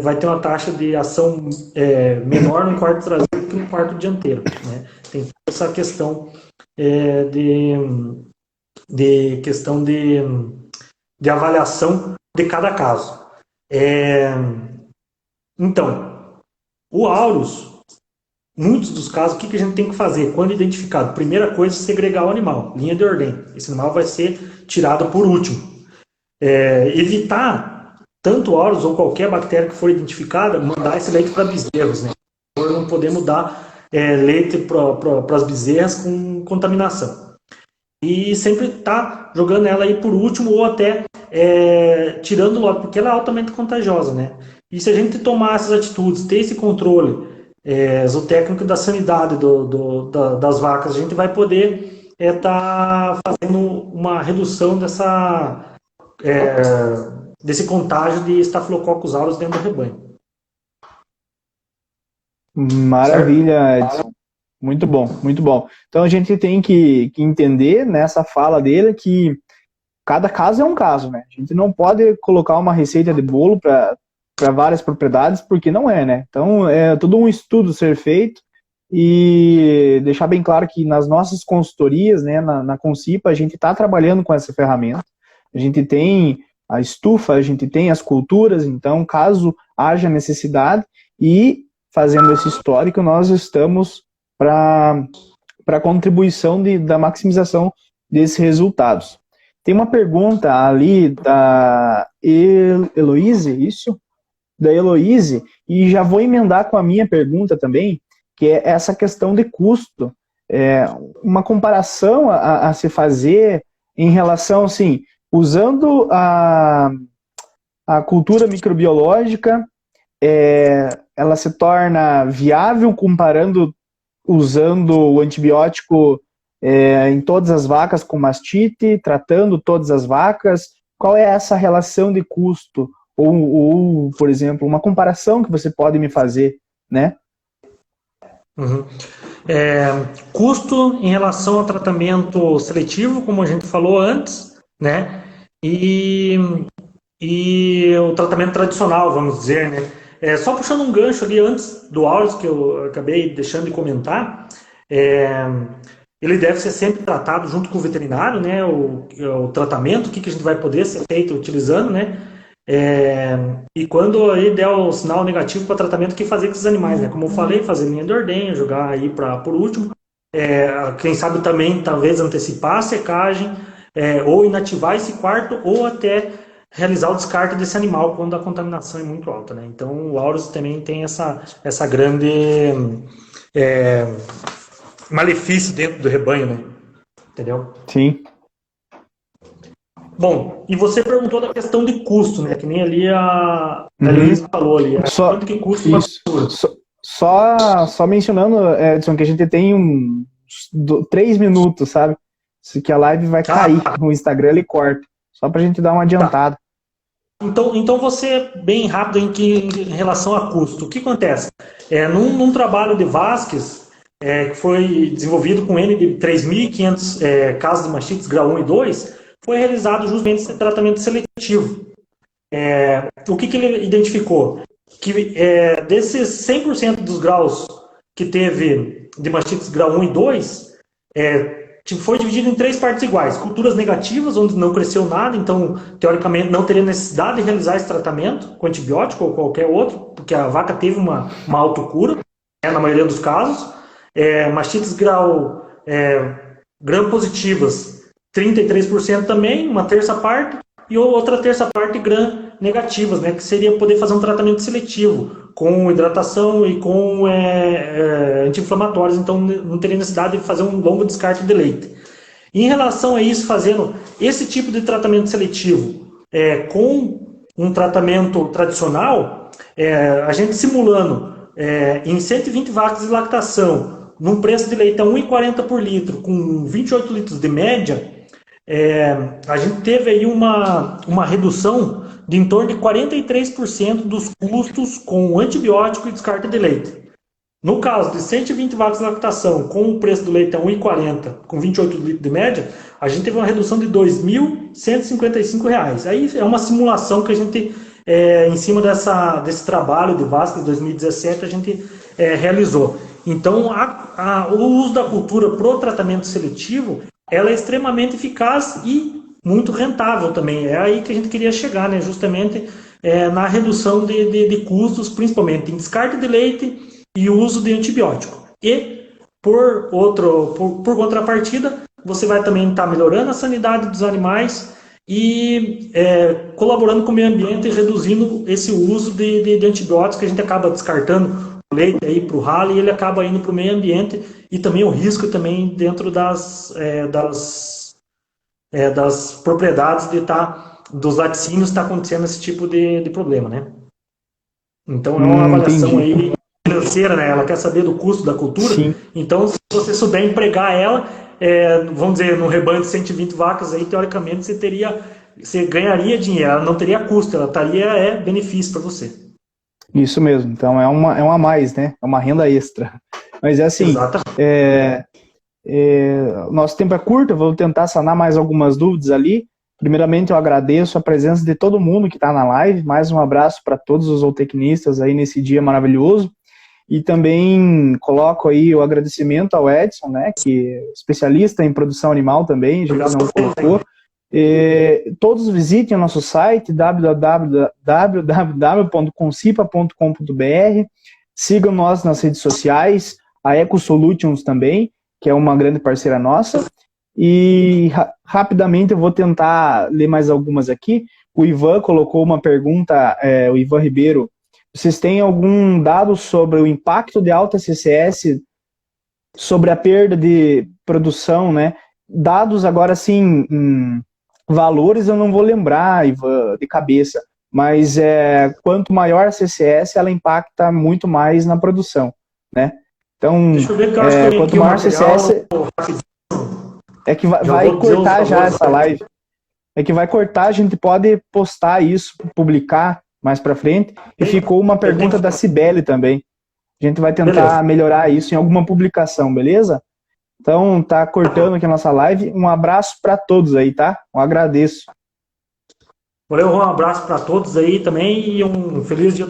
vai ter uma taxa de ação menor no quarto traseiro que no quarto dianteiro, né? Tem essa questão de avaliação de cada caso. Então, o aureus, muitos dos casos, o que a gente tem que fazer quando identificado? Primeira coisa, segregar o animal, linha de ordem. Esse animal vai ser tirado por último. evitar tanto aureus ou qualquer bactéria que for identificada, mandar esse leite para bezerros, né? Não podemos dar leite para as bezerras com contaminação. E sempre tá jogando ela aí por último ou até tirando logo, porque ela é altamente contagiosa, né? E se a gente tomar essas atitudes, ter esse controle zootécnico da sanidade das vacas, a gente vai poder tá fazendo uma redução desse contágio de Staphylococcus aureus dentro do rebanho. Maravilha, Edson. Muito bom, muito bom. Então a gente tem que entender nessa fala dele que cada caso é um caso, né? A gente não pode colocar uma receita de bolo para várias propriedades, porque não é, né? Então é todo um estudo ser feito e deixar bem claro que nas nossas consultorias, né, na Concipa, a gente está trabalhando com essa ferramenta. A gente tem a estufa, a gente tem as culturas, então caso haja necessidade e fazendo esse histórico, nós estamos para a contribuição da maximização desses resultados. Tem uma pergunta ali da Heloíse, isso? Da Heloíse, e já vou emendar com a minha pergunta também, que é essa questão de custo. Uma comparação a se fazer em relação, assim, usando a cultura microbiológica, ela se torna viável comparando usando o antibiótico em todas as vacas com mastite, tratando todas as vacas. Qual é essa relação de custo? Ou, por exemplo, uma comparação que você pode me fazer, né? Uhum. Custo em relação ao tratamento seletivo, como a gente falou antes, né? E o tratamento tradicional, vamos dizer, né? Só puxando um gancho ali antes do áudio que eu acabei deixando de comentar, ele deve ser sempre tratado junto com o veterinário, né? O tratamento, o que a gente vai poder ser feito utilizando, né? E quando aí der o sinal negativo para tratamento, o que fazer com esses animais, né? Como eu falei, fazer linha de ordenha, jogar aí por último. Quem sabe também, talvez, antecipar a secagem, ou inativar esse quarto, ou até realizar o descarte desse animal quando a contaminação é muito alta, né? Então o Aurus também tem essa grande malefício dentro do rebanho, né? Entendeu? Sim. Bom, e você perguntou da questão de custo, né? Que nem ali a Luísa falou ali. Quanto que custa uma cultura? Só mencionando, Edson, que a gente tem 3 minutos, sabe? Que a live vai cair no Instagram, ele corta. Só pra gente dar uma adiantada. Então você, bem rápido em relação a custo. O que acontece? Num trabalho de Vasquez, que foi desenvolvido com N de 3.500 casos de mastites grau 1 e 2, foi realizado justamente esse tratamento seletivo. O que ele identificou? Que desses 100% dos graus que teve de mastites grau 1 e 2, foi dividido em 3 partes iguais. Culturas negativas, onde não cresceu nada, então, teoricamente, não teria necessidade de realizar esse tratamento com antibiótico ou qualquer outro, porque a vaca teve uma autocura, na maioria dos casos. Mastites gram positivas, 33% também, uma terça parte, e outra terça parte gram negativas, né, que seria poder fazer um tratamento seletivo, com hidratação e com anti-inflamatórios, então não teria necessidade de fazer um longo descarte de leite. Em relação a isso, fazendo esse tipo de tratamento seletivo com um tratamento tradicional, a gente simulando em 120 vacas de lactação, num preço de leite a 1,40 por litro, com 28 litros de média, a gente teve aí uma redução de em torno de 43% dos custos com antibiótico e descarte de leite. No caso de 120 vacas de lactação, com o preço do leite a 1,40, com 28 litros de média, a gente teve uma redução de R$ 2.155. Aí é uma simulação que a gente, em cima desse trabalho de Vasquez 2017, a gente realizou. Então, o uso da cultura para o tratamento seletivo, ela é extremamente eficaz e muito rentável também. É aí que a gente queria chegar, né? Justamente na redução de custos, principalmente em descarte de leite e uso de antibiótico. E, por contrapartida, você vai também estar melhorando a sanidade dos animais e colaborando com o meio ambiente e reduzindo esse uso de antibióticos que a gente acaba descartando o leite aí para o ralo e ele acaba indo para o meio ambiente e também o risco também dentro das propriedades dos laticínios está acontecendo esse tipo de problema, né? Então é uma avaliação entendi. aí financeira, né? Ela quer saber do custo da cultura. Sim. Então, se você souber empregar ela, vamos dizer, no rebanho de 120 vacas aí, teoricamente você ganharia dinheiro, ela não teria custo, ela estaria benefício para você. Isso mesmo. Então é uma a mais, né? É uma renda extra. Mas é assim, Exatamente. nosso tempo é curto, eu vou tentar sanar mais algumas dúvidas ali. Primeiramente, eu agradeço a presença de todo mundo que está na live. Mais um abraço para todos os zootecnistas aí nesse dia maravilhoso. E também coloco aí o agradecimento ao Edson, né, que é especialista em produção animal também, a gente não colocou. Todos visitem o nosso site www.concipa.com.br. Sigam nós nas redes sociais, a Eco Solutions também, que é uma grande parceira nossa. E rapidamente eu vou tentar ler mais algumas aqui. O Ivan colocou uma pergunta, o Ivan Ribeiro. Vocês têm algum dado sobre o impacto de alta CCS sobre a perda de produção, né? Dados agora, assim, valores eu não vou lembrar, Ivan, de cabeça, mas quanto maior a CCS, ela impacta muito mais na produção, né? Então, Deixa eu ver que eu acho que eu quanto aqui o maior material. CCS, é que vai cortar já essa live. É que vai cortar, a gente pode postar isso, publicar mais para frente. E ficou uma pergunta da Cibele também. A gente vai tentar melhorar isso em alguma publicação, beleza? Então, tá cortando aqui a nossa live. Um abraço para todos aí, tá? Eu agradeço. Valeu, um abraço para todos aí também e um feliz dia